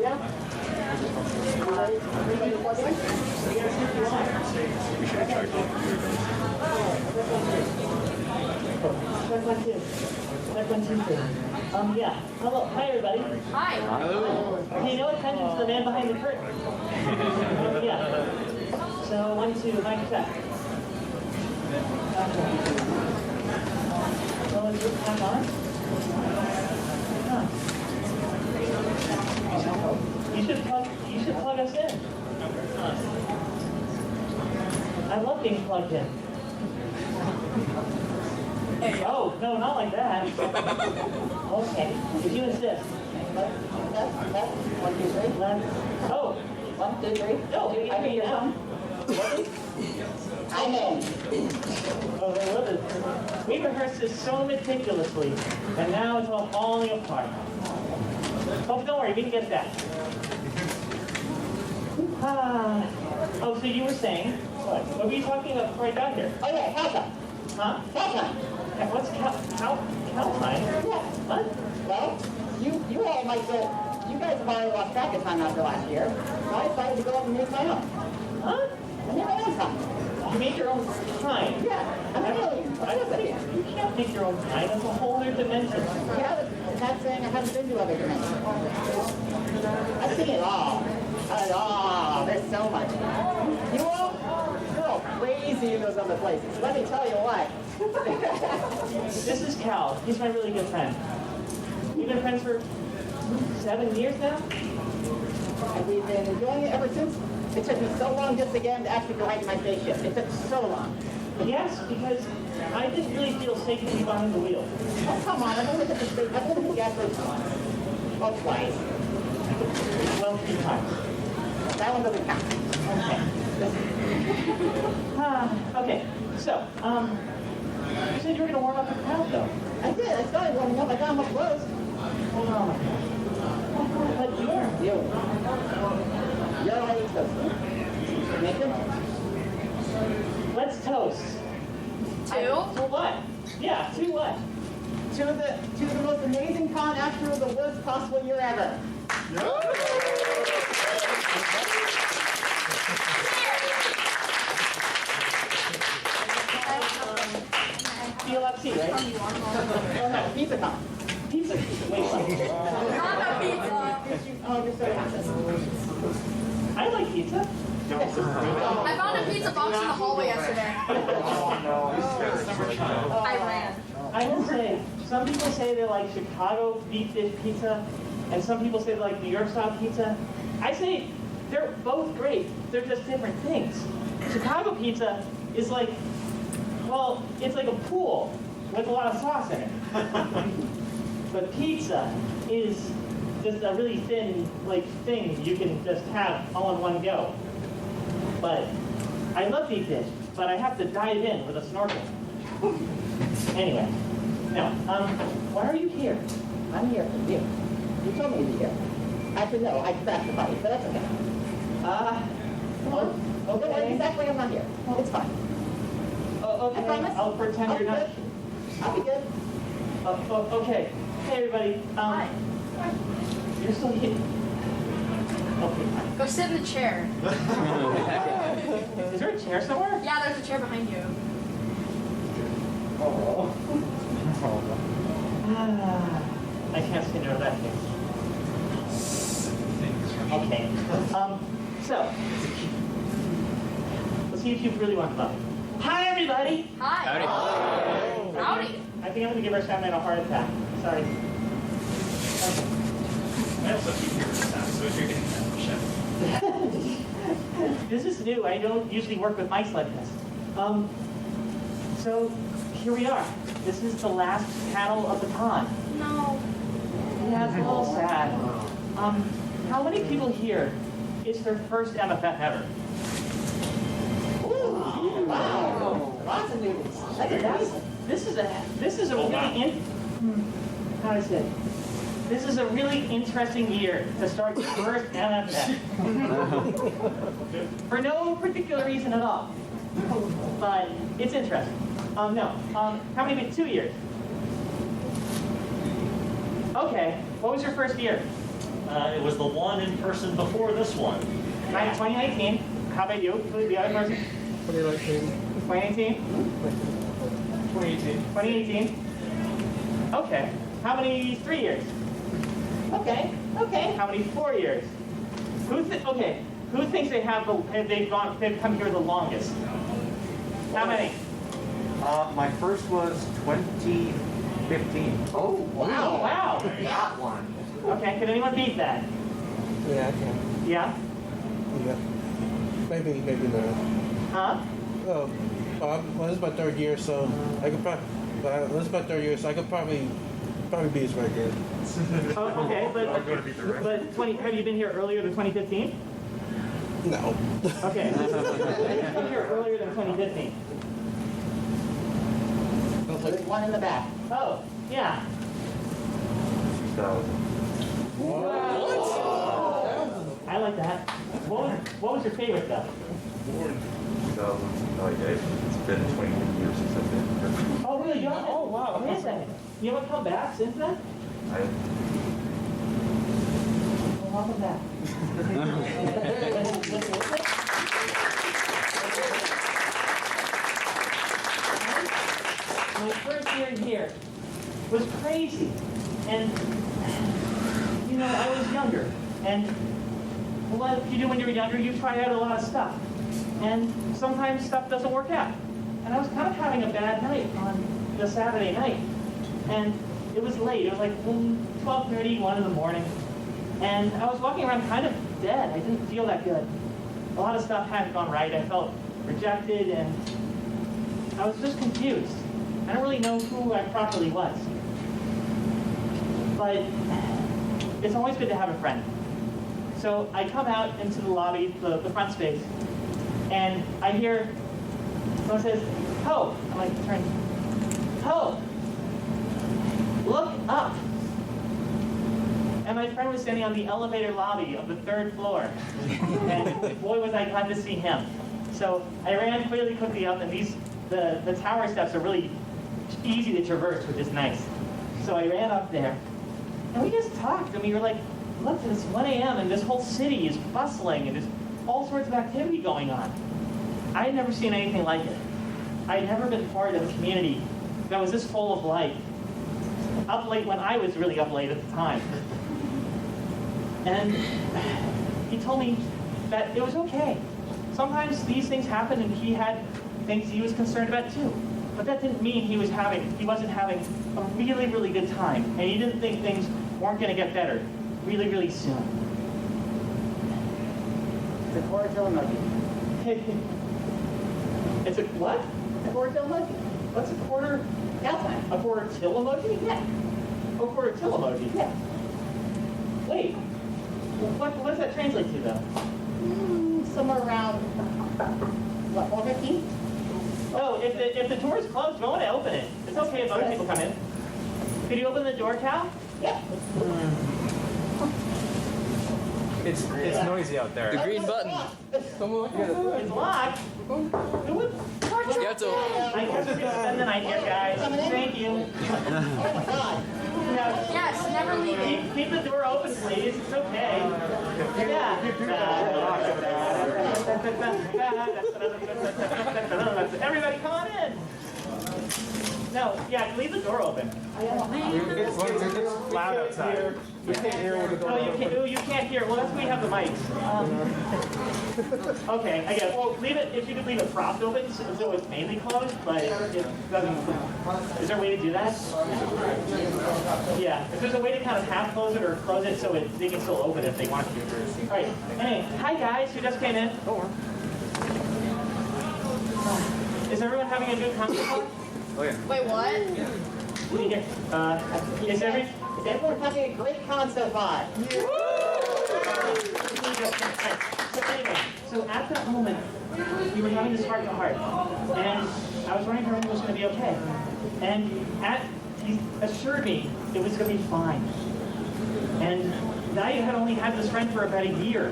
Yeah? Ready to plug in? We should have charged it. Check one, two. Check one, two, three. Yeah. Hello. Hi, everybody. Hi. Hello. Pay no attention to the man behind the curtain. Yeah. So, 1, 2, mic check. Okay. So, let's put back on. Huh. You should plug us in. I love being plugged in. Oh, no, not like that. Okay, if you insist. Left, 1, 2, 3. Left. Oh, 1, 2, 3. no, we can hear you now. I'm in. Oh, they love it. We rehearsed this so meticulously, and now it's all falling apart. Oh, don't worry, we can get that. Oh, so you were saying, what were you talking about before I got here? Oh, yeah, Calca. Huh? Calca. What's cow time? Yeah. What? Well, you all might get, you guys have already lost track of time after last year. So I decided to go up and make my own. Huh? I made my own time. You make your own time? Yeah, I'm an alien. Of course I can. You can't make your own time. That's a whole other dimension. Yeah, I'm not saying I haven't been to other dimensions. I've seen it all. There's so much. You're all crazy in those other places. Let me tell you what. This is Cal. He's my really good friend. We've been friends for 7 years now? And we've been enjoying it ever since. It took me so long just again to actually go hide in my spaceship. It took so long. Yes, because I didn't really feel safe to be behind the wheel. Oh, come on. I've only hit the space. I've only hit the gas once. Oh, twice. Well, 3 times. That one doesn't count. Okay, so, you said you were going to warm up the crowd, though. I did. I started warming up. I got them up close. But You're already toasted. Nathan? let's toast. 2? To what? Yeah, to what? To the most amazing con after the worst possible year ever. PLFC, right? Oh, no, pizza con. Pizza. Wait, what? Not a pizza. Oh, you're so happy. I like pizza. I found a pizza box in the hallway yesterday. I ran. I will say, some people say they like Chicago deep dish pizza, and some people say they like New York style pizza. I say they're both great. They're just different things. Chicago pizza is like, well, it's like a pool with a lot of sauce in it. But pizza is just a really thin, like, thing you can just have all in one go. But I love deep dish, but I have to dive in with a snorkel. Anyway, now, why are you here? I'm here for you. You told me to be here. Actually, no, I crashed the party, but that's okay. Don't worry, exactly, I'm not here. It's fine. Okay, I promise. I'll pretend you're not. I'll be good. Okay. Hey, everybody. Hi. You're still here. Okay, fine. Go sit in the chair. Is there a chair somewhere? Yeah, there's a chair behind you. Oh. I can't say no to that thing. Okay. So, let's see if you really want to come up. Hi, everybody. Hi. Howdy. Howdy. I think I'm going to give our soundman a heart attack. Sorry. I also keep hearing sound, so if you're getting that, This is new. I don't usually work with mics like this. So here we are. This is the last panel of the con. No. Yeah, it's a little sad. How many people here, it's their first MFF ever? Ooh, wow. Lots of news. That's amazing. This is a really how do I say? This is a really interesting year to start your first MFF. For no particular reason at all. But it's interesting. How many? 2 years. Okay. What was your first year? It was the one in person before this one. 2019. How about you? The other person? 2019. 2019? 2018. 2018? Okay. How many 3 years? Okay, okay. How many 4 years? Who thinks they've come here the longest? How many? My first was 2015. Oh, wow. Wow. That one. Okay, can anyone beat that? Yeah, I can. Yeah? Yeah. Maybe not. Huh? Oh, well, this is my third year, so I could probably. This is my third year, so I could probably beat his record. Oh, okay, I'm going to beat the record. but have you been here earlier than 2015? No. Okay. You've been here earlier than 2015. There's one in the back. Oh, yeah. 2000. I like that. What was your favorite though? 2000. Oh, yeah, it's been 20 years since I've been here. Oh, really? Oh, wow. Wait a second. You haven't come back since then? Well, welcome back. My first year here was crazy. And, you know, I was younger. And what you do when you're younger, you try out a lot of stuff. And sometimes stuff doesn't work out. And I was kind of having a bad night on the Saturday night. And it was late. It was like 12:30, 1 in the morning. And I was walking around kind of dead. I didn't feel that good. A lot of stuff hadn't gone right. I felt rejected, and I was just confused. I don't really know who I properly was. But it's always good to have a friend. So I come out into the lobby, the front space, and I hear someone says, "Ho!" I'm like, turn. "Ho! Look up!" And my friend was standing on the elevator lobby of the 3rd floor. And boy, was I glad to see him. So I ran quickly up, and the tower steps are really easy to traverse, which is nice. So I ran up there, and we just talked, and we were like, look, it's 1 a.m., and this whole city is bustling, and there's all sorts of activity going on. I had never seen anything like it. I had never been part of a community that was this full of life. Up late when I was really up late at the time. And he told me that it was okay. Sometimes these things happen, and he had things he was concerned about too. But that didn't mean he wasn't having a really, really good time. And he didn't think things weren't going to get better really, really soon. It's a quarter emoji. It's a what? A quarter emoji. What's a quarter? Outside. A quarter till emoji? Yeah. Oh, quarter till emoji? Yeah. Wait. What does that translate to though? Somewhere around, what, 4:15? Oh, if the door is closed, go on and open it. It's okay if other people come in. Could you open the door, Cal? Yeah. It's noisy out there. The green button. It's locked. Who would? You have to. I guess we're gonna spend the night here, guys. Thank you. Oh my God. Yes, never leaving. Keep the door open, please. It's okay. Yeah. Everybody, come on in. No, yeah, leave the door open. It's loud outside. You can't hear what the door You can't hear. Well, that's why we have the mics. Okay, I guess. Well, leave it. If you could leave it propped open, so it's mainly closed, but it doesn't. Is there a way to do that? Yeah. If there's a way to kind of half close it or close it so they can still open if they want to. All right. Hey, hi guys who just came in. Is everyone having a good concert? Oh yeah. Wait, what? Is Everyone's having a great concert vibe. So anyway, so at that moment, we were having this heart to heart, and I was wondering if everything was going to be okay. And he assured me it was going to be fine. And I had only had this friend for about a year,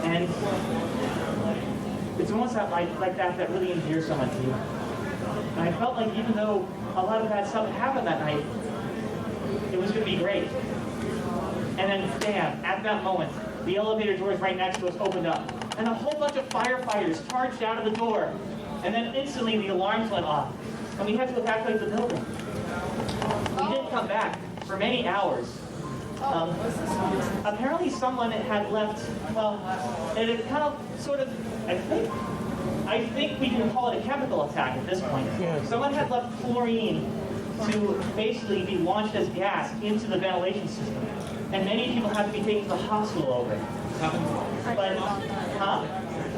and it's almost like that really endears someone to you. And I felt like even though a lot of bad stuff happened that night, it was going to be great. And then, bam, at that moment, the elevator doors right next to us opened up. And a whole bunch of firefighters charged out of the door. And then instantly the alarms went off. And we had to evacuate the building. We didn't come back for many hours. Apparently someone had left, well, it had kind of sort of, I think we can call it a chemical attack at this point. Yeah. Someone had left chlorine to basically be launched as gas into the ventilation system. And many people had to be taken to the hospital over it. But, huh? I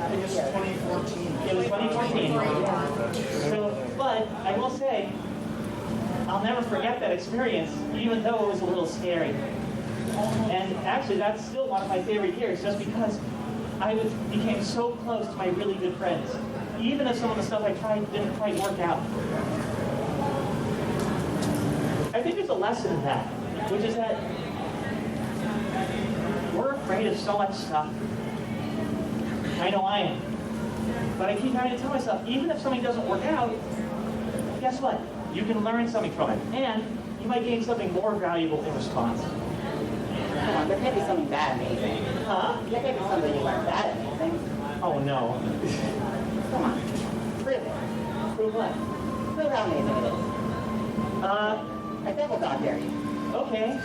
think it's 2014. It was 2014. So, but I will say, I'll never forget that experience, even though it was a little scary. And actually, that's still one of my favorite years, just because I became so close to my really good friends, even if some of the stuff I tried didn't quite work out. I think there's a lesson in that, which is that we're afraid of so much stuff. I know I am. But I keep having to tell myself, even if something doesn't work out, guess what? You can learn something from it. And you might gain something more valuable in response. Come on, there can't be something that amazing. Huh? There can't be something you learn that amazing. Oh, no. Come on. Prove it. Prove what? Prove how amazing it is. I double dog dare you. Okay.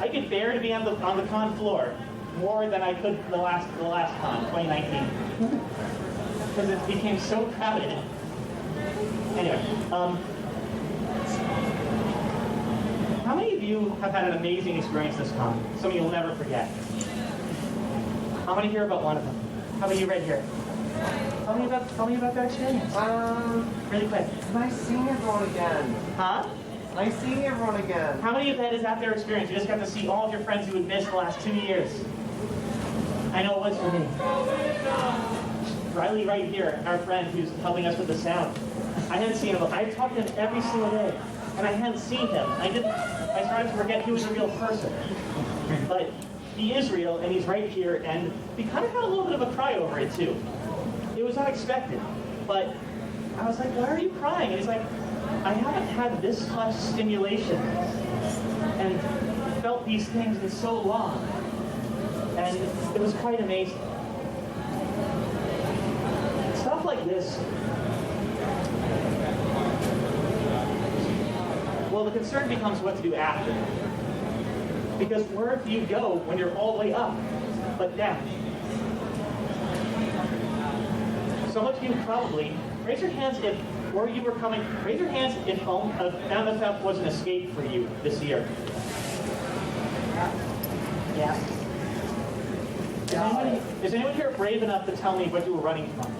I could bear to be on the con floor more than I could the last con, 2019. Because it became so crowded. Anyway, how many of you have had an amazing experience this con? Something you'll never forget. I want to hear about one of them. How about you right here? Tell me about that experience. Really quick. Nice seeing everyone again. Huh? Nice seeing everyone again. How many of that is that their experience? You just got to see all of your friends you had missed the last 2 years. I know it was for me. Riley right here, our friend who's helping us with the sound. I hadn't seen him. I talked to him every single day, and I hadn't seen him. I started to forget he was a real person. But he is real, and he's right here, and we kind of had a little bit of a cry over it, too. It was unexpected, but I was like, why are you crying? And he's like, I haven't had this much stimulation and felt these things in so long. And it was quite amazing. Stuff like this. Well, the concern becomes what to do after. Because where do you go when you're all the way up, but down? Some of you probably, raise your hands if where you were coming, raise your hands if MFF was an escape for you this year. Yeah. Is anyone here brave enough to tell me what you were running from?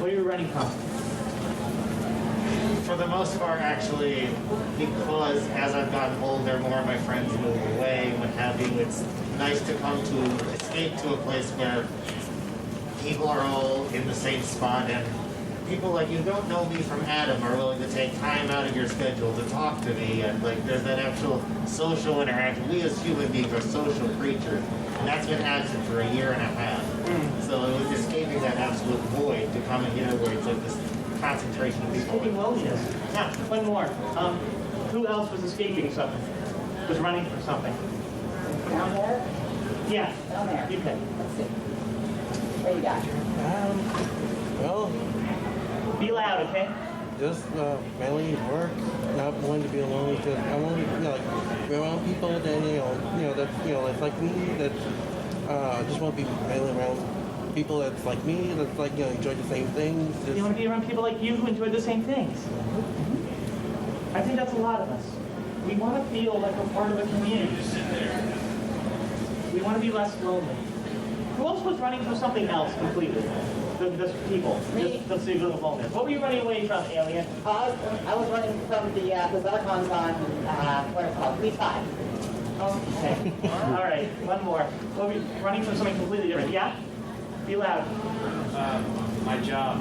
What you were running from? For the most part, actually, because as I've gotten older, more of my friends move away and what have you, it's nice to escape to a place where people are all in the same spot, and people like you don't know me from Adam are willing to take time out of your schedule to talk to me, and like there's that actual social interaction. We as human beings are social creatures, and that's been absent for 1.5 years. So it was escaping that absolute void to come in here where it's like this concentration of people. Escaping loneliness. Now, one more. Who else was escaping something? Was running from something? Down there? Yeah. Down there. You pick. Let's see. What you got? Well, Be loud, okay? just mainly work, not wanting to be alone. Because I want to, like, be around people that that's like me. That just want to be mainly around people that's like me. That's like enjoy the same things. You want to be around people like you who enjoy the same things. I think that's a lot of us. We want to feel like we're part of a community. We want to be less lonely. Who else was running from something else completely? The people. Me. The single loneliness. What were you running away from, Alien? I was running from the Zelicons on, what is it called? Police 5. Okay. All right. One more. What were you running from something completely different? Yeah? Be loud. My job.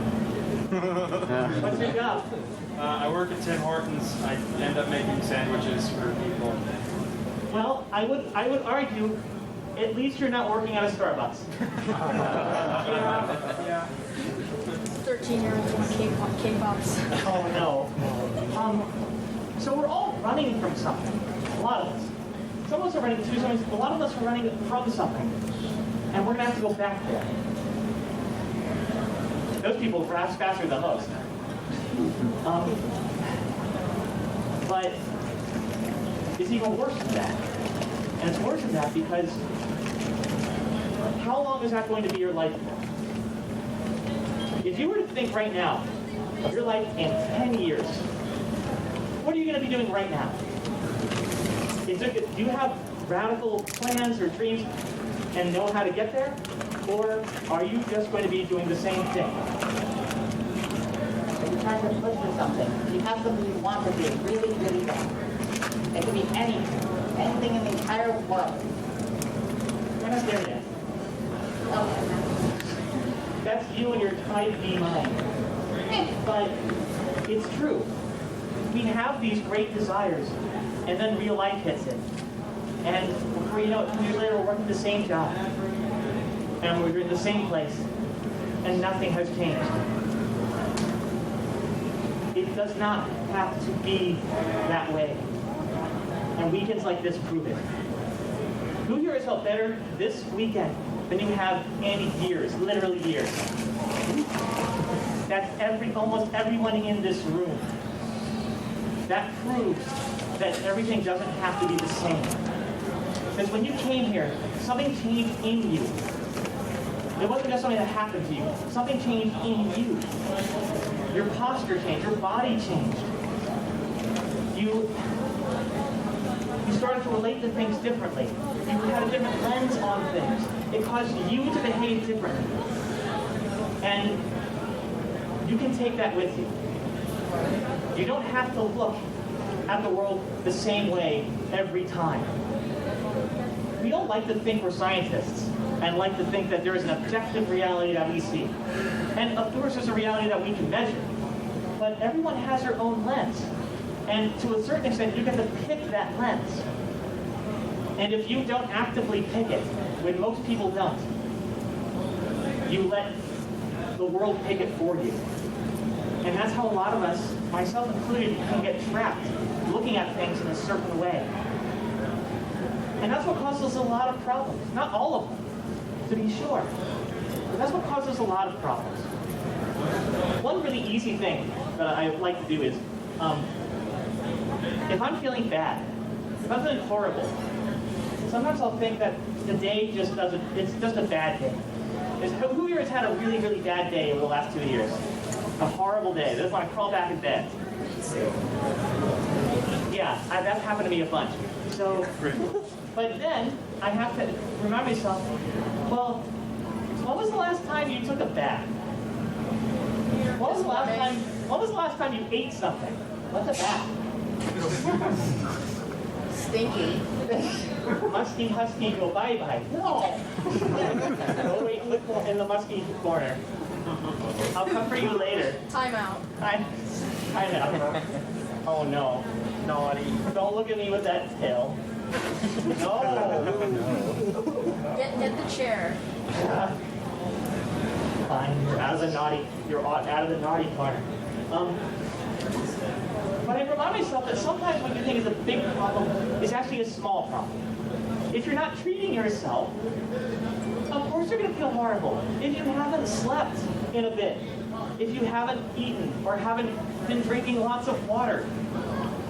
What's your job? I work at Tim Hortons. I end up making sandwiches for people. Well, I would argue, at least you're not working at a Starbucks. Yeah. 13-year-olds want K-pops. Oh no. So we're all running from something, a lot of us. Some of us are running to something, a lot of us are running from something. And we're gonna have to go back there. Those people grasp faster than most. But it's even worse than that. And it's worse than that because how long is that going to be your life for? If you were to think right now of your life in 10 years, what are you going to be doing right now? Do you have radical plans or dreams and know how to get there? Or are you just going to be doing the same thing? If you're trying to push for something, you have something you want to do really, really bad. It could be anything in the entire world. We're not there yet. Okay. That's you and your type B mind. But it's true. We have these great desires, and then real life hits it. And before you know it, 2 years later, we're working the same job. And we're in the same place. And nothing has changed. It does not have to be that way. And weekends like this prove it. Who here has felt better this weekend than you have in years, literally years? That's almost everyone in this room. That proves that everything doesn't have to be the same. Because when you came here, something changed in you. It wasn't just something that happened to you. Something changed in you. Your posture changed. Your body changed. You started to relate to things differently. You had a different lens on things. It caused you to behave differently. And you can take that with you. You don't have to look at the world the same way every time. We don't like to think we're scientists and like to think that there is an objective reality that we see. And of course there's a reality that we can measure. But everyone has their own lens. And to a certain extent, you get to pick that lens. And if you don't actively pick it, when most people don't, you let the world pick it for you. And that's how a lot of us, myself included, can get trapped looking at things in a certain way. And that's what causes a lot of problems. Not all of them, to be sure. But that's what causes a lot of problems. One really easy thing that I like to do is, if I'm feeling bad, if I'm feeling horrible, sometimes I'll think that the day just doesn't, it's just a bad day. Who here has had a really, really bad day over the last 2 years? A horrible day. They just want to crawl back in bed. Yeah, that's happened to me a bunch. So, but then I have to remind myself, well, when was the last time you took a bath? When was the last time you ate something? What's a bath? Stinky. Musky husky go bye-bye. No. Go wait in the musky corner. I'll come for you later. Time out. I know. Oh no. Naughty. Don't look at me with that tail. No. Get the chair. Fine. You're out of the naughty corner. But I remind myself that sometimes what you think is a big problem is actually a small problem. If you're not treating yourself, of course you're going to feel horrible. If you haven't slept in a bit, if you haven't eaten or haven't been drinking lots of water,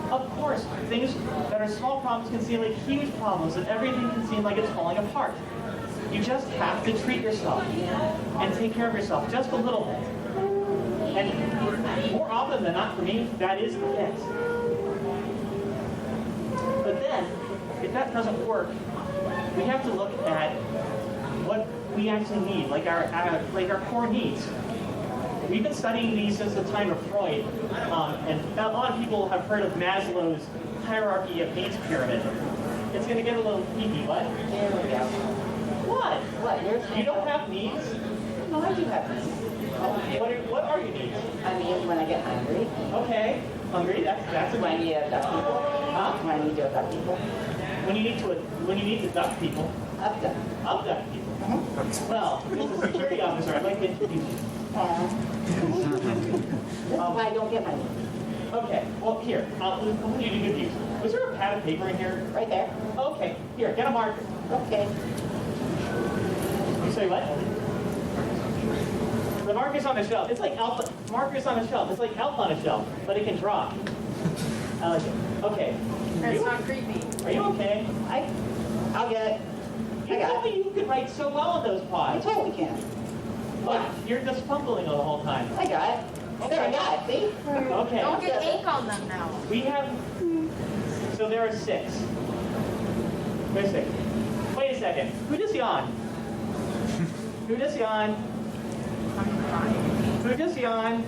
of course, things that are small problems can seem like huge problems and everything can seem like it's falling apart. You just have to treat yourself and take care of yourself just a little bit. And more often than not, for me, that is the case. But then, if that doesn't work, we have to look at what we actually need, like our core needs. We've been studying these since the time of Freud, and a lot of people have heard of Maslow's hierarchy of needs pyramid. It's going to get a little geeky, what? There we go. What? What? You don't have needs? No, I do have this. What are your needs? I mean, when I get hungry, Okay, hungry. That's a when I need. need to abduct people, Huh? when I need to abduct people, When you need to duck people, abduct. abduct people. Well, as a security officer, I'd like to introduce you. This is why I don't get my needs. Okay, well, here, I'll do good use. Was there a pad of paper in here? Right there. Okay, here, get a marker. Okay. You say what? The marker's on the shelf. It's like Elf. Marker's on the shelf. It's like Elf on a shelf, but it can draw. I like it. Okay. It's not creepy. Are you okay? I'll get it. You I got told me you could write so well on those I pods. totally can. But you're just fumbling the whole time. I got it. There, I got it. See? Okay. Don't get ink on them now. We have. So there are 6. There's 6. Wait a second. Who just yawned? Who just yawned? Who just yawned?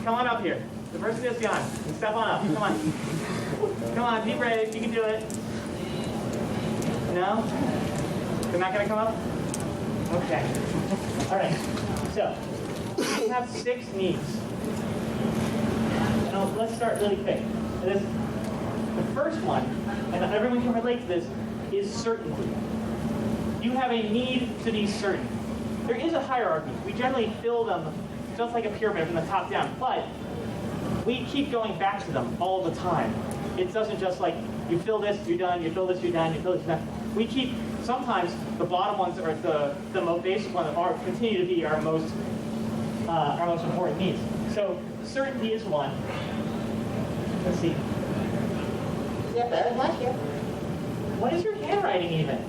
Come on up here. The person just yawned. Step on up. Come on. Come on. Be brave. You can do it. No? They're not going to come up? Okay. All right. So, we have 6 needs. Now, let's start really quick. The first one, and everyone can relate to this, is certainty. You have a need to be certain. There is a hierarchy. We generally fill them just like a pyramid from the top down, but we keep going back to them all the time. It doesn't just like, you fill this, you're done, you fill this, you're done, you fill this, you're done. We keep, sometimes the bottom ones or the most basic ones continue to be our most important needs. So certainty is one. Let's see. Yeah, better than last year. What is your handwriting even?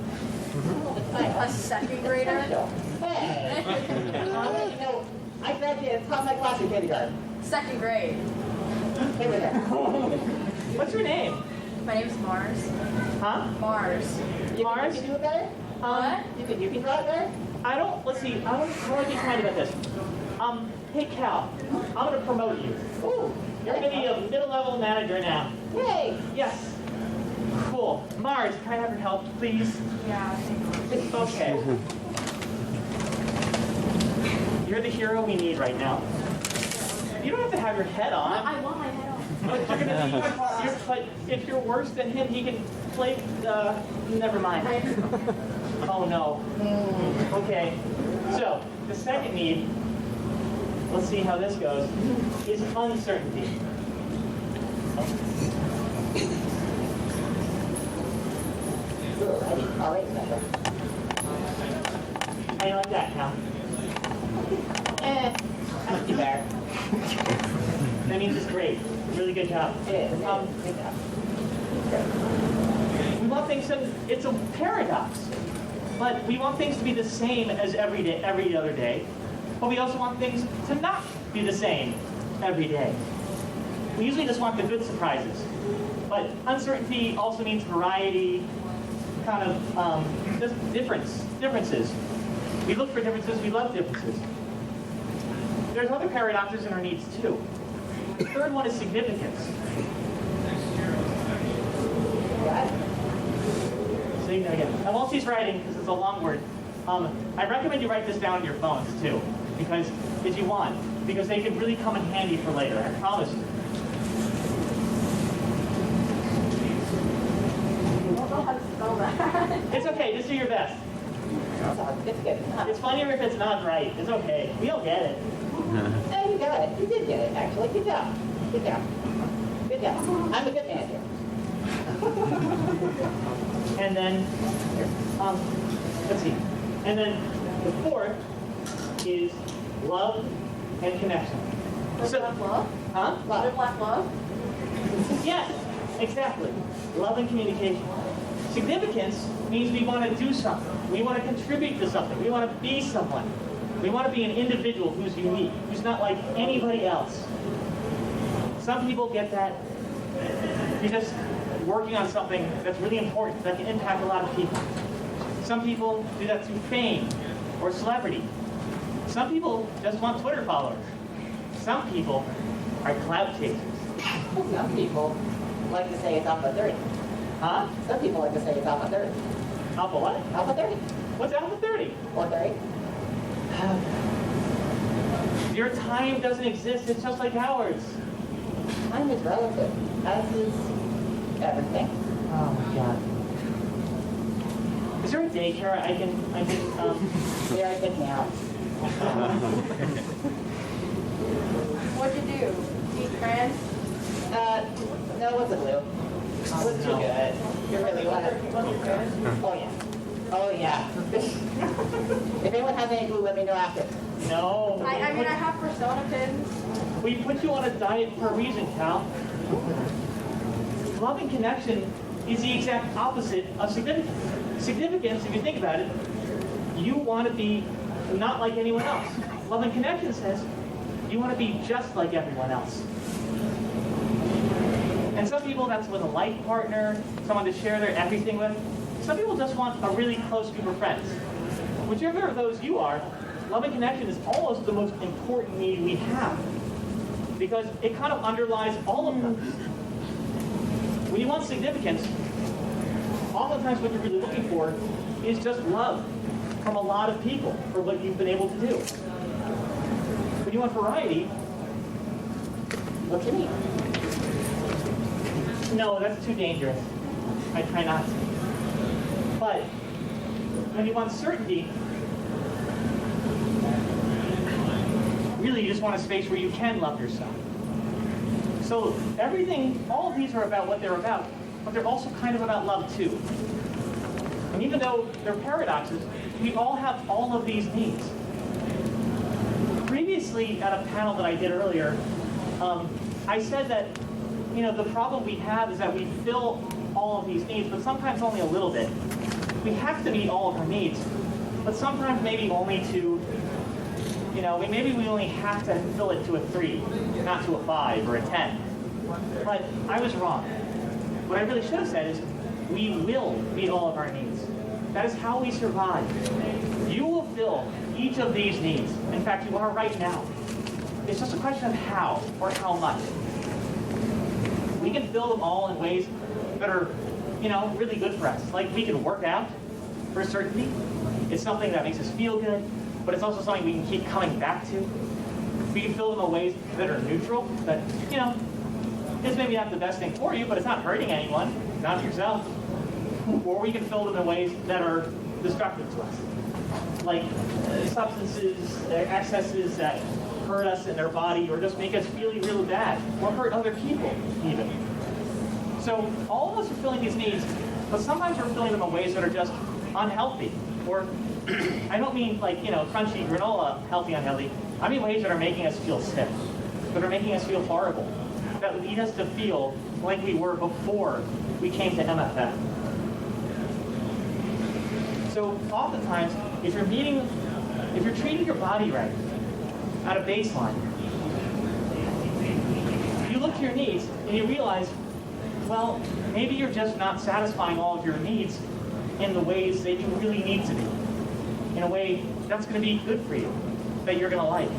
A second grader? Hey! I'll let you know, I graduated top of my class in kindergarten. Second grade. They were there. What's your name? My name's Mars. Huh? Mars. Mars? You can do it better? What? You can draw it better? I don't, let's see, I want to be kind about this. Hey Cal, I'm going to promote you. Ooh. You're going to be a middle-level manager now. Yay! Yes. Cool. Mars, can I have your help, please? Yeah. Okay. You're the hero we need right now. You don't have to have your head on. I want my head on. But you're gonna be, but if you're worse than him, he can play, never mind. Oh no. Okay. So, the second need, let's see how this goes, is uncertainty. All right, special. How do you like that, Cal? That's too bad. That means it's great. Really good job. It is. Good job. We want things to, it's a paradox, but we want things to be the same as every other day, but we also want things to not be the same every day. We usually just want the good surprises, but uncertainty also means variety, kind of just differences. We look for differences, we love differences. There's other paradoxes in our needs too. The third one is significance. Say that again. And while she's writing, because it's a long word, I recommend you write this down on your phones too, because if you want, because they can really come in handy for later. I promise you. I don't know how to spell that. It's okay. Just do your best. It's good. It's funnier if it's not right. It's okay. We'll get it. Yeah, you got it. You did get it, actually. Good job. Good job. Good job. I'm a good manager. And then, let's see. And then the fourth is love and connection. Black love? Huh? What black love? Yes, exactly. Love and communication. Significance means we want to do something. We want to contribute to something. We want to be someone. We want to be an individual who's unique, who's not like anybody else. Some people get that. You're just working on something that's really important, that can impact a lot of people. Some people do that through fame or celebrity. Some people just want Twitter followers. Some people are clout chasers. Some people like to say it's Alpha 30. Huh? Some people like to say it's Alpha 30. Alpha what? Alpha 30. What's Alpha 30? Or 30. Your time doesn't exist, it's just like ours. Time is relative, as is everything. Oh my god. Is there a daycare I can Very good now. What'd you do? Eat crayons? No, it wasn't blue. It was too good. You really wasn't. Oh, yeah. Oh, yeah. If anyone has any glue, let me know after. No. I mean, I have Persona pins. We put you on a diet for a reason, Cal. Love and connection is the exact opposite of significance. Significance, if you think about it, you want to be not like anyone else. Love and connection says you want to be just like everyone else. And some people, that's with a life partner, someone to share their everything with. Some people just want a really close group of friends. Whichever of those you are, love and connection is almost the most important need we have, because it kind of underlies all of them. When you want significance, oftentimes what you're really looking for is just love from a lot of people for what you've been able to do. When you want variety, what you need? No, that's too dangerous. I try not to. But when you want certainty, really you just want a space where you can love yourself. So everything, all of these are about what they're about, but they're also kind of about love too. And even though they're paradoxes, we all have all of these needs. Previously, at a panel that I did earlier, I said that, you know, the problem we have is that we fill all of these needs, but sometimes only a little bit. We have to meet all of our needs, but sometimes maybe only to, you know, maybe we only have to fill it to a 3, not to a 5 or a 10. But I was wrong. What I really should have said is, we will meet all of our needs. That is how we survive. You will fill each of these needs. In fact, you are right now. It's just a question of how or how much. We can fill them all in ways that are, you know, really good for us. Like we can work out for certainty. It's something that makes us feel good, but it's also something we can keep coming back to. We can fill them in ways that are neutral, that, you know, it's maybe not the best thing for you, but it's not hurting anyone, not yourself. Or we can fill them in ways that are destructive to us. Like substances, excesses that hurt us in their body or just make us feel really bad or hurt other people even. So all of us are filling these needs, but sometimes we're filling them in ways that are just unhealthy. Or I don't mean like, you know, crunchy granola, healthy, unhealthy. I mean ways that are making us feel sick, that are making us feel horrible, that lead us to feel like we were before we came to MFF. So oftentimes, if you're treating your body right, at a baseline, you look to your needs and you realize, well, maybe you're just not satisfying all of your needs in the ways that you really need to be, in a way that's going to be good for you, that you're going to like.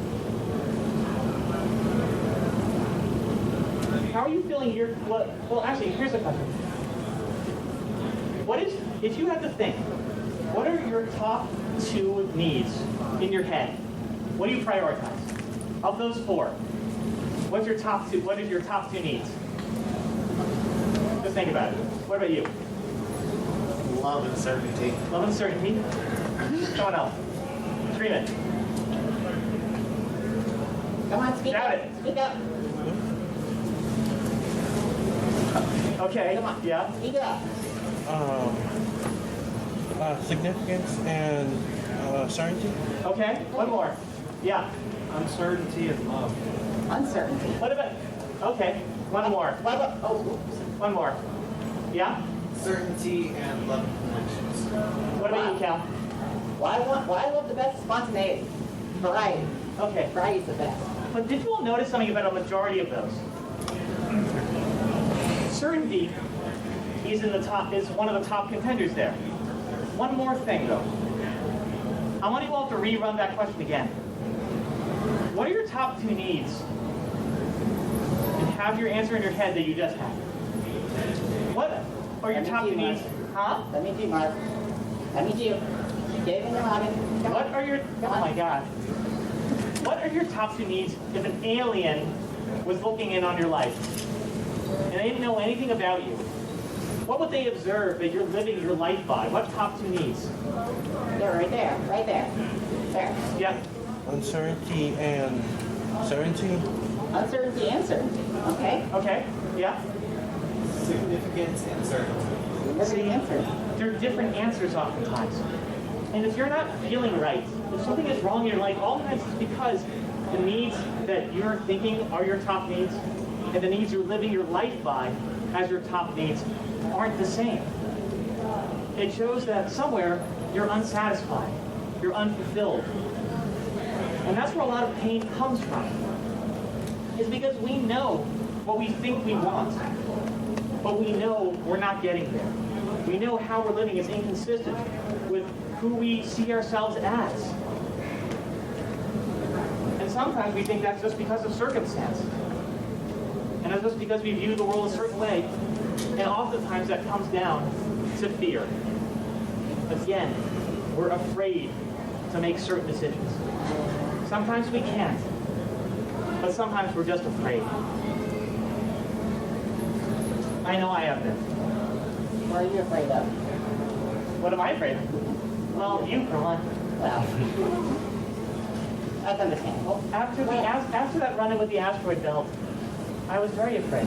How are you feeling your, well, actually, here's a question. What is, if you had to think, what are your top 2 needs in your head? What do you prioritize? Of those 4, what's your top 2? What are your top 2 needs? Just think about it. What about you? Love and certainty. Love and certainty. Someone else. Scream it. Come on, speak Shout up. it. Speak up. Okay. Come on. Yeah. Speak up. Significance and certainty. Okay. One more. Yeah. Uncertainty and love. Uncertainty. What about? Okay. One more. What about, oh, oops. One more. Yeah. Certainty and love connections. What about you, Cal? What I love the best is spontaneity. Variety. Okay. Variety's the best. But did you all notice something about a majority of those? Certainty is one of the top contenders there. One more thing though. I want you all to rerun that question again. What are your top 2 needs? And have your answer in your head that you just had. What are your top 2 needs? Huh? Let me do, Mark. Let me do. Gave him the wagon. Come What on. are your, Come oh on. my God. What are your top 2 needs if an alien was looking in on your life and they didn't know anything about you? What would they observe that you're living your life by? What top 2 needs? They're right there. Right there. There. Yeah. Uncertainty and certainty. Uncertainty and certainty. Okay? Okay. Yeah? Significance and certainty. See, there are different answers oftentimes. And if you're not feeling right, if something is wrong in your life, oftentimes it's because the needs that you're thinking are your top needs and the needs you're living your life by as your top needs aren't the same. It shows that somewhere you're unsatisfied, you're unfulfilled. And that's where a lot of pain comes from. Is because we know what we think we want, but we know we're not getting there. We know how we're living is inconsistent with who we see ourselves as. And sometimes we think that's just because of circumstance. And that's just because we view the world a certain way. And oftentimes that comes down to fear. Again, we're afraid to make certain decisions. Sometimes we can't, but sometimes we're just afraid. I know I have been. What are you afraid of? What am I afraid of? Well, you for one. Well, that's understandable. After that run-in with the asteroid belt, I was very afraid.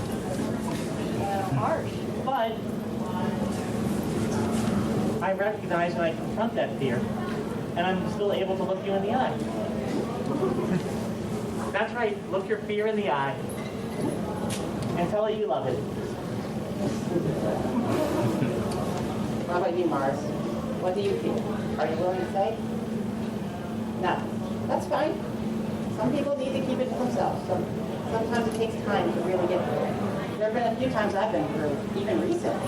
Harsh. But I recognize and I confront that fear, and I'm still able to look you in the eye. That's right, look your fear in the eye and tell it you love it. How about you, Mars? What do you feel? Are you willing to say? No. That's fine. Some people need to keep it to themselves. Sometimes it takes time to really get through it. There have been a few times I've been through, even recently,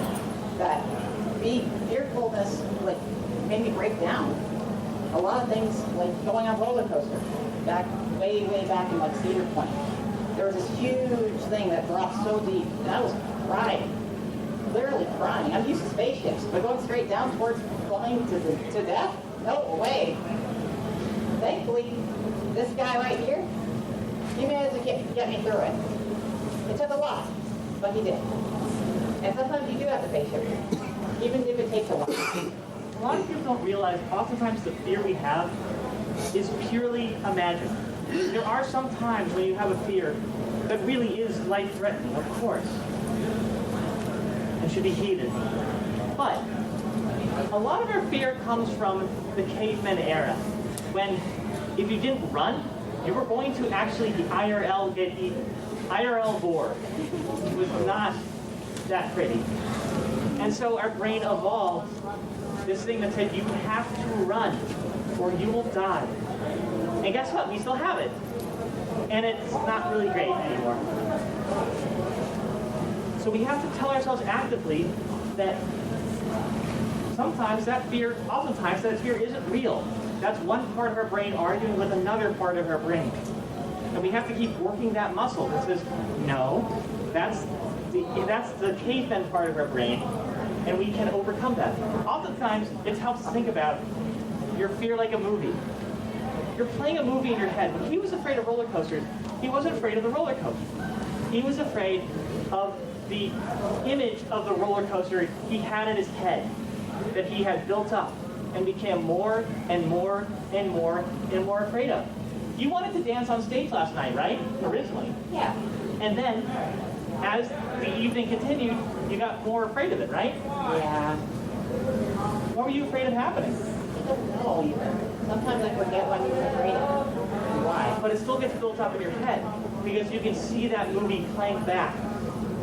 that fearfulness like made me break down. A lot of things, like going on roller coaster, way back in like Cedar Point. There was this huge thing that dropped so deep, and I was crying, literally crying. I'm used to spaceships, but going straight down towards flying to death? No way. Thankfully, this guy right here, he managed to get me through it. It took a lot, but he did. And sometimes you do have to face it, even if it takes a while. A lot of people don't realize oftentimes the fear we have is purely imagined. There are some times when you have a fear that really is life-threatening, of course, and should be heeded. But a lot of our fear comes from the caveman era, when if you didn't run, you were going to actually the IRL get eaten. IRL boar. It was not that pretty. And so our brain evolved this thing that said you have to run or you will die. And guess what? We still have it. And it's not really great anymore. So we have to tell ourselves actively that oftentimes that fear isn't real. That's one part of our brain arguing with another part of our brain. And we have to keep working that muscle that says, no, that's the caveman part of our brain, and we can overcome that. Oftentimes, it helps to think about your fear like a movie. You're playing a movie in your head. When he was afraid of roller coasters, he wasn't afraid of the roller coaster. He was afraid of the image of the roller coaster he had in his head that he had built up and became more and more and more and more afraid of. You wanted to dance on stage last night, right? Originally. Yeah. And then, as the evening continued, you got more afraid of it, right? Yeah. What were you afraid of happening? I don't know even. Sometimes I forget what you're afraid of. Why? But it still gets built up in your head because you can see that movie playing back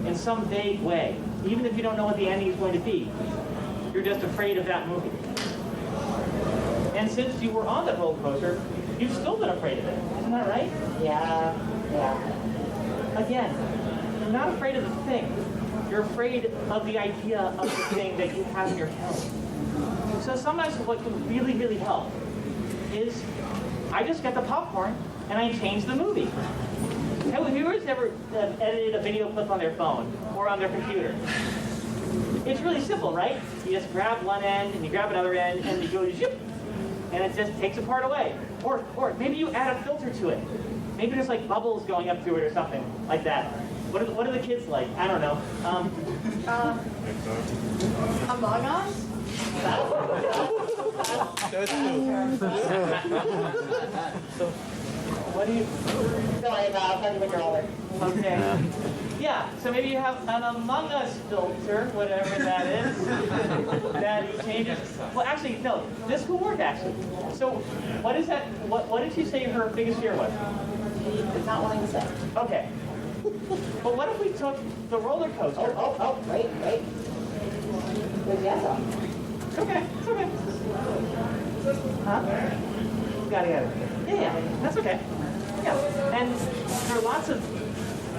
in some vague way. Even if you don't know what the ending is going to be, you're just afraid of that movie. And since you were on that roller coaster, you've still been afraid of it. Isn't that right? Yeah. Again, you're not afraid of the thing. You're afraid of the idea of the thing that you have in your head. So sometimes what can really, really help is I just get the popcorn and I change the movie. Have viewers ever edited a video clip on their phone or on their computer? It's really simple, right? You just grab one end and you grab another end and you go zip, and it just takes a part away. Or maybe you add a filter to it. Maybe there's like bubbles going up through it or something like that. What are the kids like? I don't know. Among Us? That's true. What do you... Sorry about it. I'll tell you when you're older. Okay. Yeah, so maybe you have an Among Us filter, whatever that is, that changes. Well, actually, no, this will work actually. So, what is that? What did she say her biggest fear was? It's not willing to say. Okay. But what if we took the roller coaster? Wait. There's yes on. Okay, it's okay. Huh? Got it. Yeah, that's okay. Yeah, and there are lots of.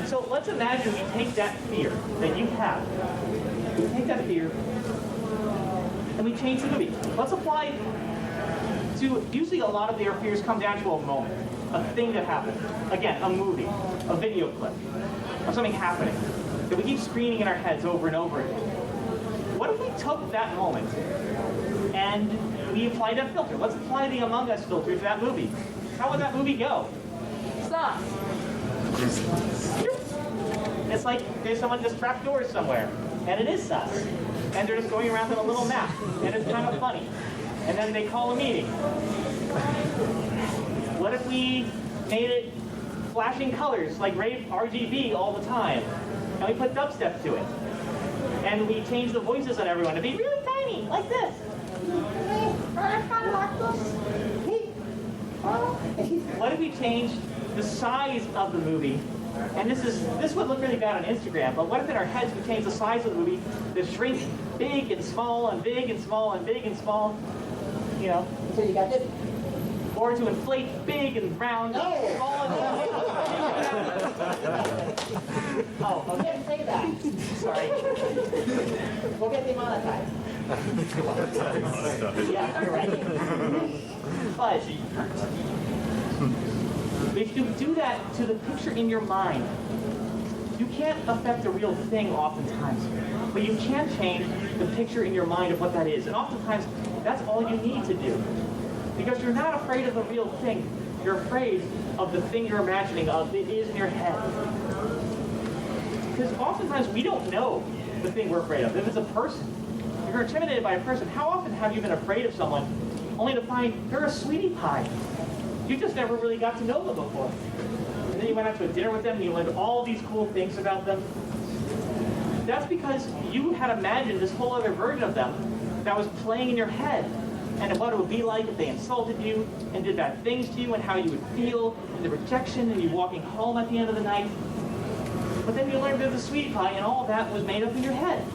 So let's imagine we take that fear that you have. We take that fear and we change the movie. Let's apply to. Usually, a lot of their fears come down to a moment, a thing that happened. Again, a movie, a video clip, or something happening that we keep screening in our heads over and over again. What if we took that moment and we applied that filter? Let's apply the Among Us filter to that movie. How would that movie go? Sucks. It's like there's someone just trapped doors somewhere, and it is sus. And they're just going around with a little map, and it's kind of funny. And then they call a meeting. What if we made it flashing colors, like RGB all the time, and we put dubstep to it? And we change the voices on everyone to be really tiny, like this. What if we change the size of the movie? And this would look really bad on Instagram, but what if in our heads we change the size of the movie to shrink big and small and big and small and big and small, you know? So you got this. Or to inflate big and round, small and Oh, You okay. can't say that. Sorry. We'll get demonetized. Yeah, you're right. But if you do that to the picture in your mind, you can't affect the real thing oftentimes, but you can change the picture in your mind of what that is. And oftentimes, that's all you need to do. Because you're not afraid of the real thing. You're afraid of the thing you're imagining of it is in your head. Because oftentimes we don't know the thing we're afraid of. If it's a person, if you're intimidated by a person, how often have you been afraid of someone only to find they're a sweetie pie? You just never really got to know them before. And then you went out to a dinner with them and you learned all these cool things about them. That's because you had imagined this whole other version of them that was playing in your head. And what it would be like if they insulted you and did bad things to you and how you would feel and the rejection and you walking home at the end of the night. But then you learned there's a sweetie pie and all of that was made up in your head.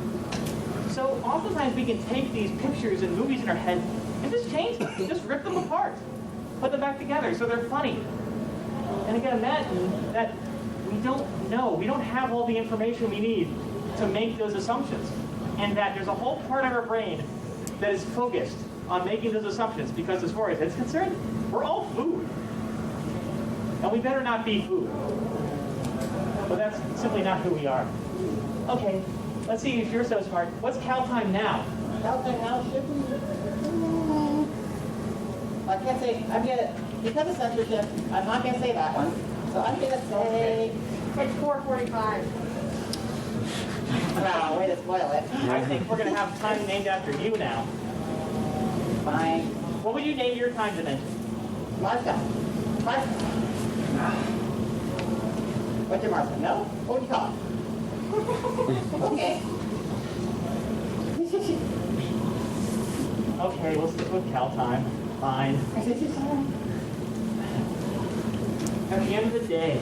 So oftentimes we can take these pictures and movies in our head and just change them, just rip them apart, put them back together so they're funny. And again, imagine that we don't know, we don't have all the information we need to make those assumptions. And that there's a whole part of our brain that is focused on making those assumptions because as far as it's concerned, we're all food. And we better not be food. But that's simply not who we are. Okay, let's see if you're so smart. What's cow time now? Cow time now should be. I can't say, I'm gonna, because of censorship, I'm not gonna say that one. So I'm gonna say, It's 4:45. wow, way to spoil it. I think we're going to have time named after you now. Fine. What would you name your time dimension? Martha. Martha. What's your Martha? No? What would you call it? Okay. Okay, we'll stick with cow time. Fine. At the end of the day,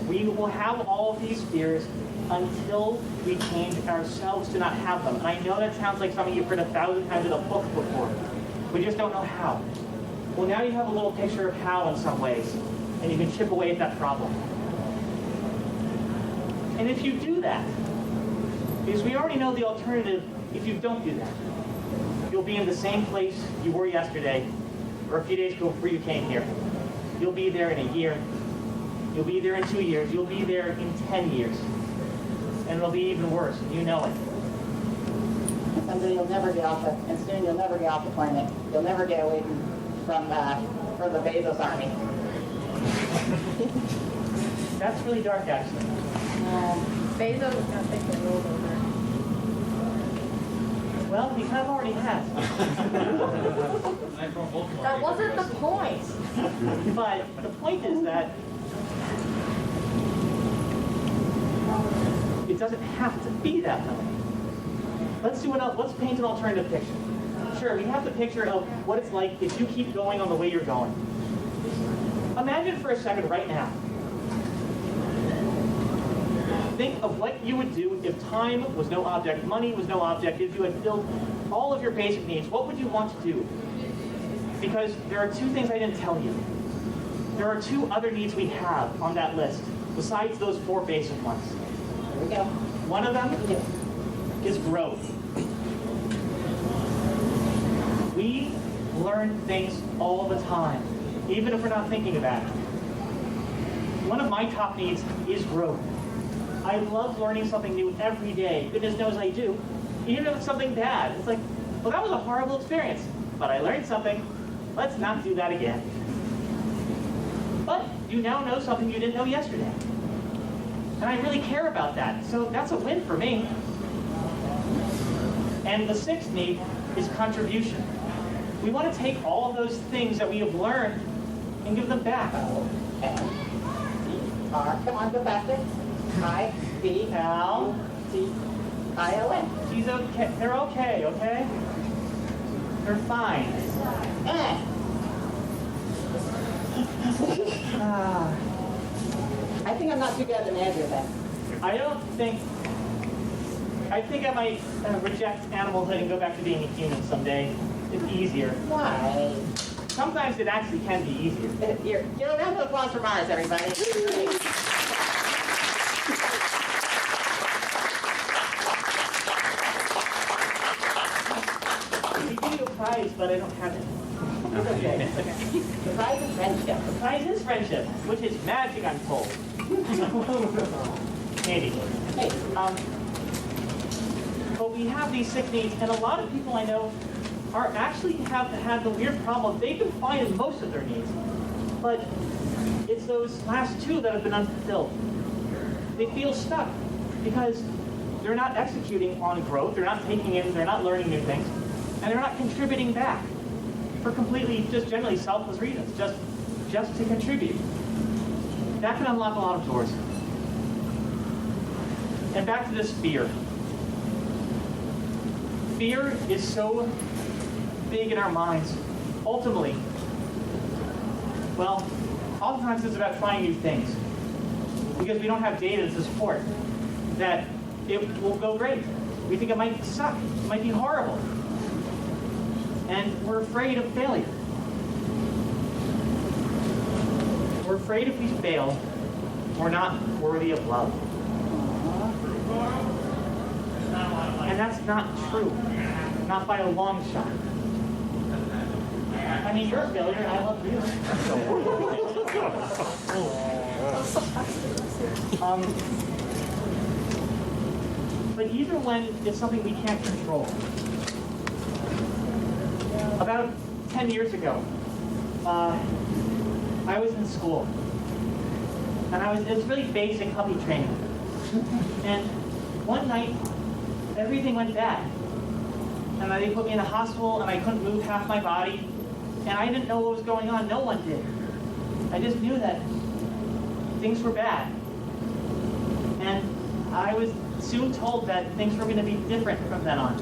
we will have all of these fears until we change ourselves to not have them. And I know that sounds like something you've heard 1,000 times in a book before. We just don't know how. Well, now you have a little picture of how in some ways, and you can chip away at that problem. And if you do that, because we already know the alternative if you don't do that, you'll be in the same place you were yesterday, or a few days ago before you came here. You'll be there in a year. You'll be there in 2 years. You'll be there in 10 years. And it'll be even worse. You know it. Someday you'll never get off the, and soon you'll never get off the planet. You'll never get away from the Bezos army. That's really dark, actually. Bezos is going to take the world over. Well, he kind of already has. That wasn't the point. But the point is that it doesn't have to be that way. Let's paint an alternative picture. Sure, we have the picture of what it's like if you keep going on the way you're going. Imagine for a second right now. Think of what you would do if time was no object, money was no object, if you had filled all of your basic needs. What would you want to do? Because there are two things I didn't tell you. There are two other needs we have on that list, besides those four basic ones. Here we go. One of them is growth. We learn things all the time, even if we're not thinking about it. One of my top needs is growth. I love learning something new every day. Goodness knows I do. Even if it's something bad. It's like, well, that was a horrible experience, but I learned something. Let's not do that again. But you now know something you didn't know yesterday. And I really care about that. So that's a win for me. And the sixth need is contribution. We want to take all of those things that we have learned and give them back. R, come on, go faster. I-B-L-T-I-O-N. She's okay. They're okay, okay? They're fine. I think I'm not too good at an answer then. I think I might reject animalhood and go back to being a human someday. It's easier. Why? Sometimes it actually can be easier. Give a round of applause for Mars, everybody. We give you a prize, but I don't have it. It's okay. It's okay. The prize is friendship. The prize is friendship, which is magic, I'm told. Maybe. Hey, But we have these six needs, and a lot of people I know are actually have had the weird problem. They've been fine in most of their needs, but it's those last two that have been unfulfilled. They feel stuck because they're not executing on growth, they're not taking in, they're not learning new things, and they're not contributing back for completely, just generally selfless reasons, just to contribute. That can unlock a lot of doors. And back to this fear. Fear is so big in our minds. Ultimately, well, oftentimes it's about trying new things because we don't have data to support that it will go great. We think it might suck, it might be horrible. And we're afraid of failure. We're afraid if we fail, we're not worthy of love. And that's not true. Not by a long shot. I mean, you're a failure, and I love you. But even when it's something we can't control. About 10 years ago, I was in school. And it was really basic puppy training. And one night, everything went bad. And they put me in a hospital, and I couldn't move half my body. And I didn't know what was going on. No one did. I just knew that things were bad. And I was soon told that things were going to be different from then on.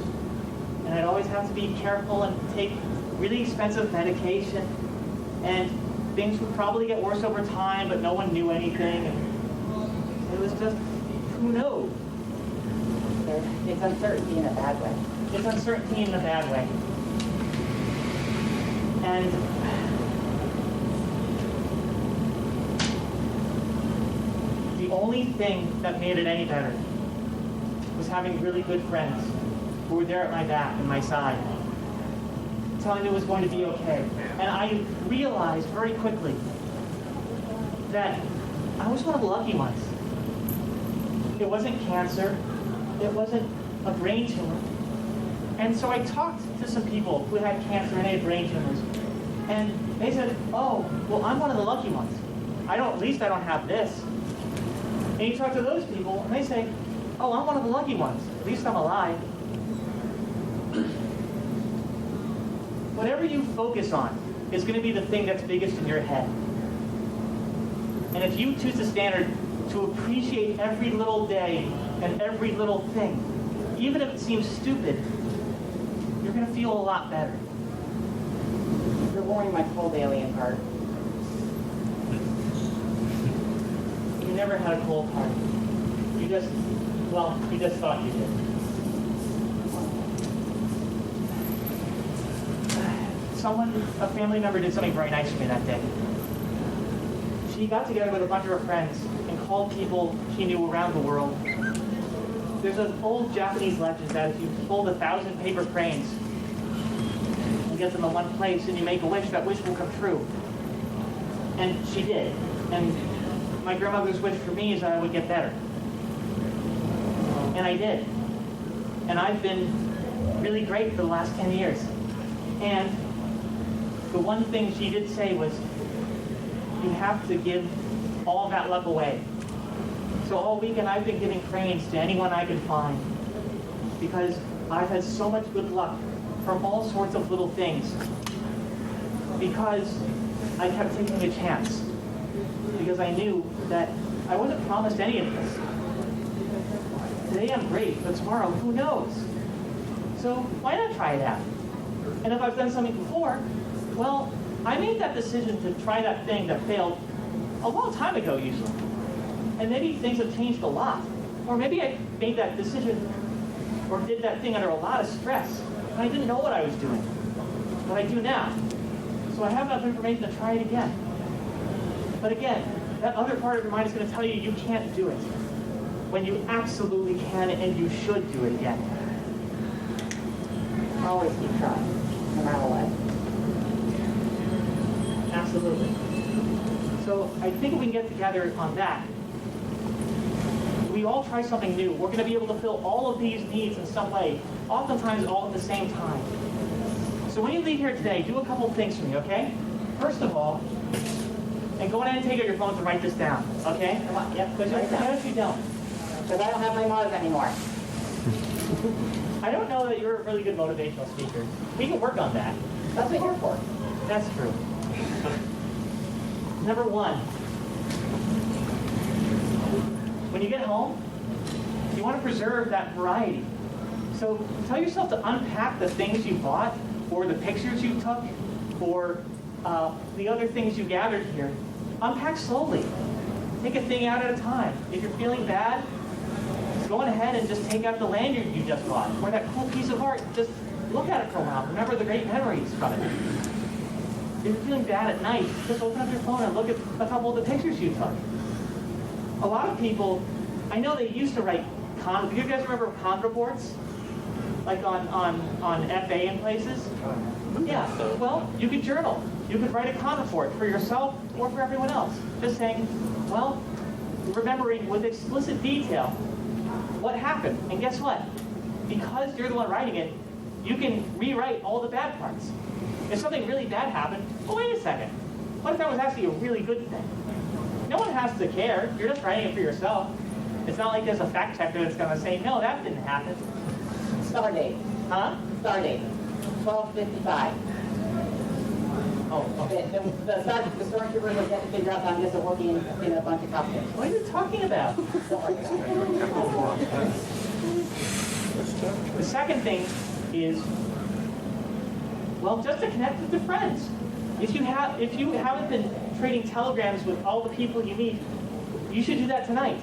And I'd always have to be careful and take really expensive medication. And things would probably get worse over time, but no one knew anything. And it was just, who knows? It's uncertainty in a bad way. It's uncertainty in a bad way. And the only thing that made it any better was having really good friends who were there at my back and my side, telling me it was going to be okay. And I realized very quickly that I was one of the lucky ones. It wasn't cancer. It wasn't a brain tumor. And so I talked to some people who had cancer and they had brain tumors. And they said, oh, well, I'm one of the lucky ones. At least I don't have this. And you talk to those people and they say, oh, I'm one of the lucky ones. At least I'm alive. Whatever you focus on is going to be the thing that's biggest in your head. And if you choose the standard to appreciate every little day and every little thing, even if it seems stupid, you're going to feel a lot better. You're warming my cold alien heart. You never had a cold heart. You just thought you did. A family member did something very nice for me that day. She got together with a bunch of her friends and called people she knew around the world. There's an old Japanese legend that if you fold 1,000 paper cranes and get them in one place and you make a wish, that wish will come true. And she did. And my grandmother's wish for me is that I would get better. And I did. And I've been really great for the last 10 years. And the one thing she did say was, you have to give all that luck away. So all weekend I've been giving cranes to anyone I could find because I've had so much good luck from all sorts of little things because I kept taking a chance because I knew that I wasn't promised any of this. Today I'm great, but tomorrow, who knows? So why not try it out? And if I've done something before, well, I made that decision to try that thing that failed a long time ago usually. And maybe things have changed a lot. Or maybe I made that decision or did that thing under a lot of stress. And I didn't know what I was doing. But I do now. So I have enough information to try it again. But again, that other part of your mind is going to tell you you can't do it. When you absolutely can and you should do it again. Always keep trying, no matter what. Absolutely. So I think we can get together on that. We all try something new. We're going to be able to fill all of these needs in some way, oftentimes all at the same time. So when you leave here today, do a couple of things for me, okay? First of all, and go ahead and take out your phone to write this down, okay? Come on, yep, Because write it down. if you don't. Because I don't have my Mars anymore. I don't know that you're a really good motivational speaker. We can work on that. That's what you're for. That's true. Number one, when you get home, you want to preserve that variety. So tell yourself to unpack the things you bought, or the pictures you took, or the other things you gathered here. Unpack slowly. Take a thing out at a time. If you're feeling bad, go on ahead and just take out the lanyard you just bought, or that cool piece of art. Just look at it for a while. Remember the great memories from it. If you're feeling bad at night, just open up your phone and look at a couple of the pictures you took. A lot of people, I know they used to write do you guys remember con reports? Like on FA and places? Yeah, well, you could journal. You could write a con report for yourself or for everyone else. Just saying, well, remembering with explicit detail what happened. And guess what? Because you're the one writing it, you can rewrite all the bad parts. If something really bad happened, well, wait a second. What if that was actually a really good thing? No one has to care. You're just writing it for yourself. It's not like there's a fact checker that's going to say, no, that didn't happen. Star date. Huh? Star date. 12:55. Oh, okay. The stormtroopers will get to figure out that I'm just working in a bunch of costumes. What are you talking about? Don't worry about it. The second thing is, well, just to connect with your friends. If you haven't been trading telegrams with all the people you meet, you should do that tonight.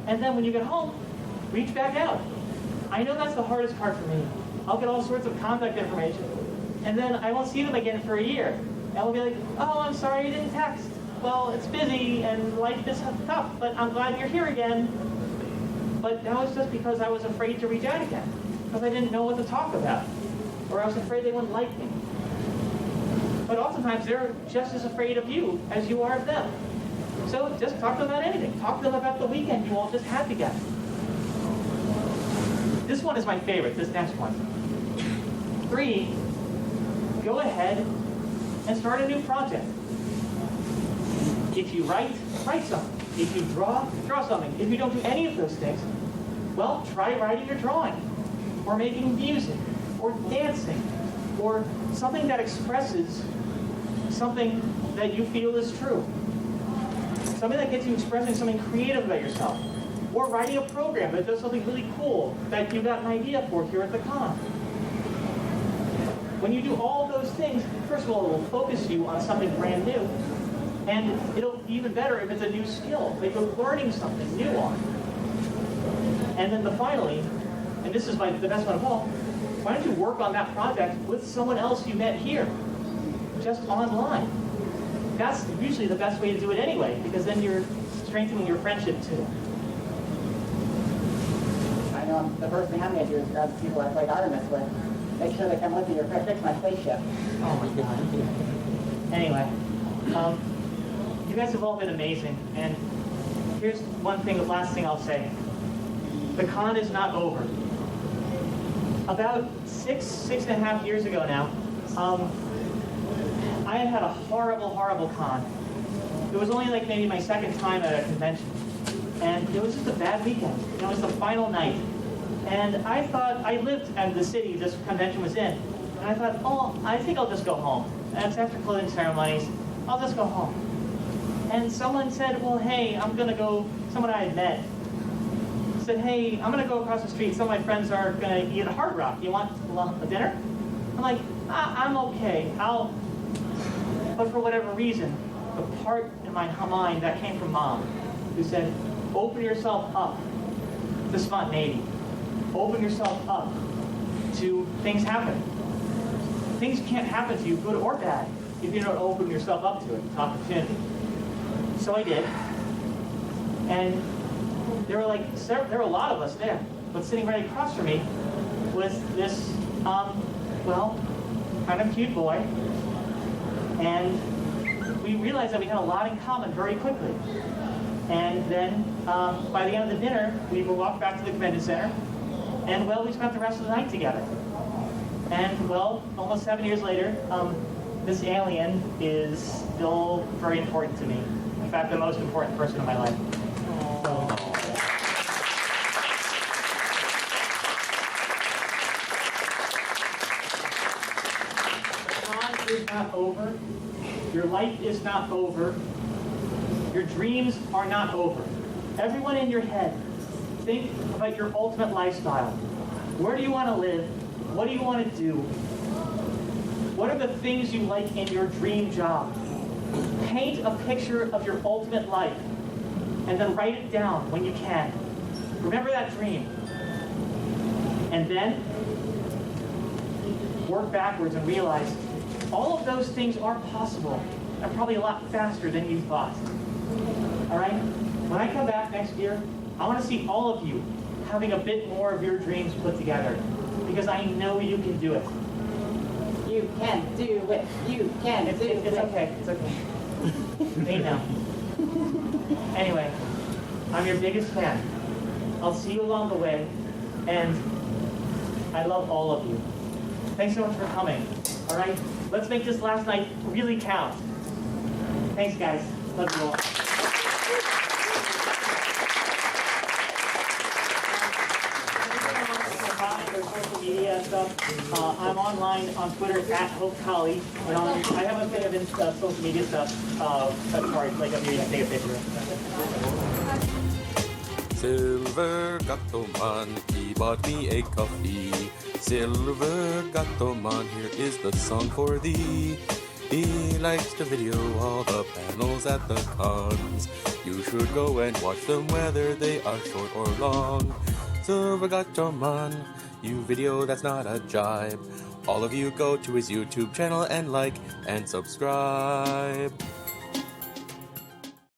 And then when you get home, reach back out. I know that's the hardest part for me. I'll get all sorts of contact information, and then I won't see them again for a year. And I'll be like, oh, I'm sorry you didn't text. Well, it's busy and life is tough, but I'm glad you're here again. But that was just because I was afraid to reach out again, because I didn't know what to talk about, or I was afraid they wouldn't like me. But oftentimes they're just as afraid of you as you are of them. So just talk to them about anything. Talk to them about the weekend you all just had together. This one is my favorite, this next one. 3, go ahead and start a new project. If you write something. If you draw something. If you don't do any of those things, well, try writing or drawing, or making music, or dancing, or something that expresses something that you feel is true. Something that gets you expressing something creative about yourself. or writing a program that does something really cool that you got an idea for here at the con. When you do all those things, first of all, it will focus you on something brand new, and it'll be even better if it's a new skill that you're learning something new on. And then finally, and this is the best one of all, why don't you work on that project with someone else you met here, just online? That's usually the best way to do it anyway, because then you're strengthening your friendship too. I know the first thing I'm going to do is grab the people I played Artemis with. Make sure they come with me to fix my spaceship. Oh my God. Anyway, you guys have all been amazing, and here's one thing, the last thing I'll say. The con is not over. About six and a half years ago now, I had a horrible, horrible con. It was only like maybe my second time at a convention. And it was just a bad weekend. It was the final night. And I thought, I lived in the city this convention was in. And I thought, oh, I think I'll just go home. And it's after closing ceremonies. I'll just go home. And someone said, well, hey, I'm going to go, someone I had met said, hey, I'm going to go across the street. Some of my friends are going to eat at Hard Rock. You want a dinner? I'm like, I'm okay. But for whatever reason, the part in my mind that came from Mom, who said, open yourself up to spontaneity. Open yourself up to things happening. Things can't happen to you, good or bad, if you don't open yourself up to it, to opportunity. So I did. And there were a lot of us there. But sitting right across from me was this, kind of cute boy. And we realized that we had a lot in common very quickly. And then by the end of the dinner, we walked back to the convention center. And we spent the rest of the night together. And almost 7 years later, this alien is still very important to me. In fact, the most important person in my life. The con is not over. Your life is not over. Your dreams are not over. Everyone in your head, think about your ultimate lifestyle. Where do you want to live? What do you want to do? What are the things you like in your dream job? Paint a picture of your ultimate life and then write it down when you can. Remember that dream. And then work backwards and realize all of those things are possible and probably a lot faster than you thought. All right? When I come back next year, I want to see all of you having a bit more of your dreams put together, because I know you can do it. You can do it. You can do it. It's okay. It's okay. They know. Anyway, I'm your biggest fan. I'll see you along the way, and I love all of you. Thanks so much for coming. All right? Let's make this last night really count. Thanks, guys. Love you all. Social media stuff. I'm online on Twitter at HopeCollie. And I have a bit of social media stuff. Sorry, like I'm going to take a picture. Silver Gatoman, he bought me a coffee. Silver Gatoman, here is the song for thee. He likes to video all the panels at the cons. You should go and watch them whether they are short or long. Silver Gatoman, you video that's not a jibe. All of you go to his YouTube channel and like and subscribe.